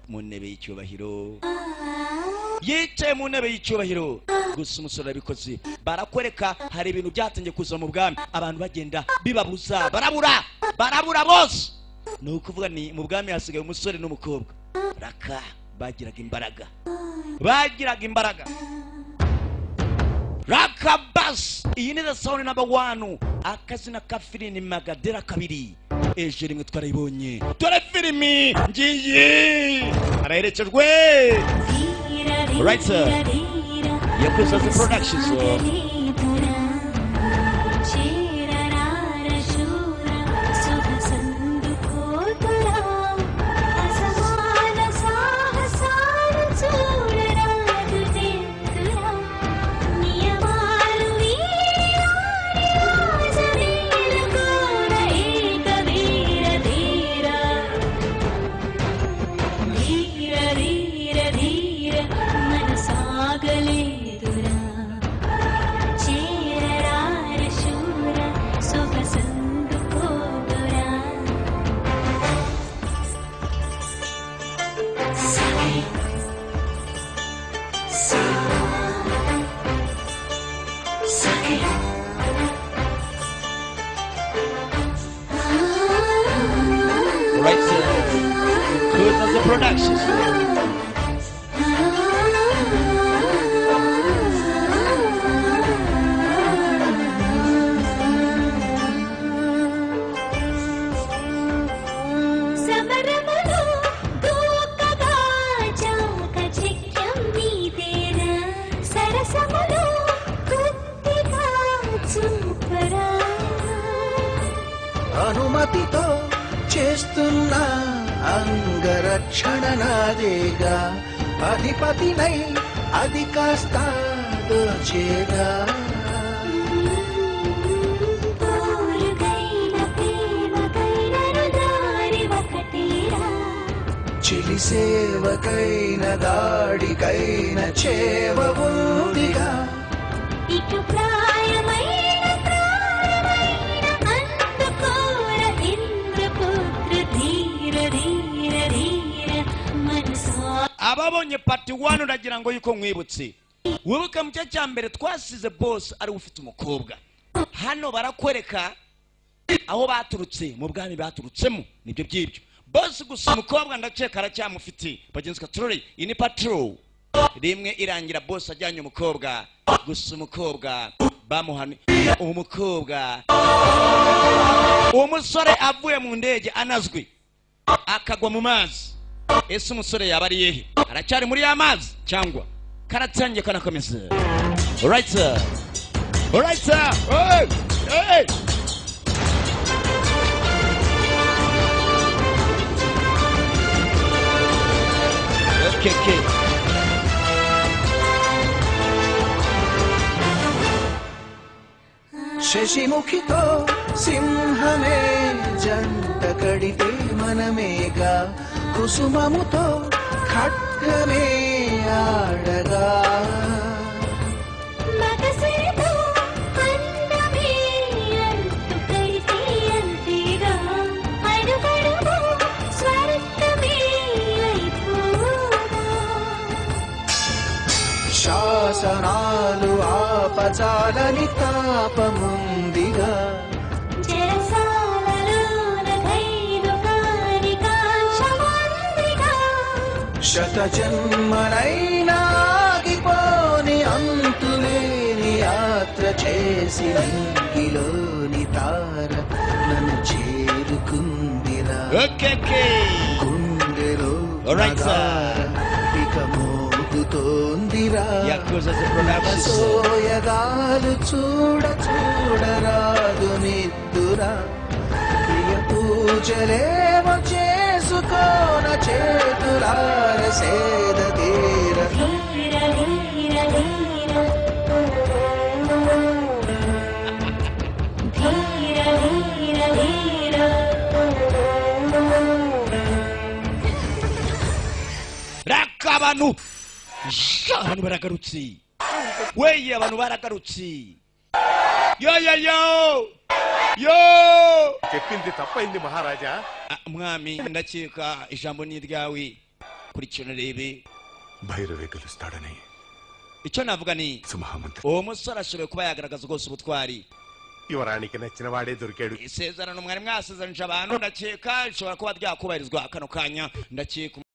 mu ntebe y'icyubahiro yicaye mu ntebe y'icyubahiro gusa umusore abikoze barakwereka hari ibintu byatangiye kuza mu bwami abantu bagenda bibabuza barabura bose ni ukuvuga ni mu bwami hasigaye umusore n'umukobwa raka bagiraga imbaraga raka bas iyi ni the sound number 1 akazina ka filimi Magadera kabiri ejo rimwe twarayibonye dore filimi ngiye araherekejwe right sir Yakuza Productions Productions. అనుమతితో చేస్తున్నా అంగరక్షణ నాదేగా అధిపతినై అది కాస్త దోచేగా చిలి సేవకైన దాడికైన చేవ ఉందిగా ఇటు ప్రాయమైన అందుకోర ఇంద్రపుత్ర ధీర ధీర ధీర మనసా ababonye part 1 ndagira ngo yuko mwibutse wibuka mu cya mbere twasize boss ari ufite umukobwa hano barakwereka aho baturutse mu bwami baturutsemo nibyo byibyo boss gusa umukobwa ndaceka aracyamufite bagenzi katroli ini patrol rimwe irangira boss ajyanye umukobwa gusa umukobwa bamuhana umukobwa umusore avuye mu ndege anazwi akagwa mu mazi ese umusore yaba ari yehe aracyari muri ya mazi cyangwa karatangiye kanakomeza alright sir hey hey okay శశిముఖితో సింహమే జంట కడితే మనమేగా కుసుమముతో ఖడ్గమే ఆడగా మగసిరితో అందమే అంటుకైతే అంతేగా అడుగడుగు స్వర్గమే అయిపోగా శాసనాలు ఆపచాలని తాపముందిగా శత జన్మనైనా ఆగిపోని అంతులేని యాత్ర చేసి నీలోని తార నన్ను చేరుకుందిరా గుండెలో ఇక మోగుతోందిరా సోయగాలు చూడరాదు నిద్దురా ప్రియ పూజలేమో చేసుకోన చేతులార సేద తీర abantu baragarutse weye abantu baragarutse yo చెప్పింది తప్పైంది మహారాజా mwami ndakeka ijambo ni ryawe kurikirana rebe భైరవే గెలుస్తాడని icyo navuga ni సుమహామంత్రి uwo musore ashoboye kuba yagaragaza rwose ubutwari యువరానికి నచ్చిన వాడే దొరికాడు isezerano mwari mwasezeranyije abantu ndakeka rishobora kuba ryakubahirizwa kano kanya ndakeka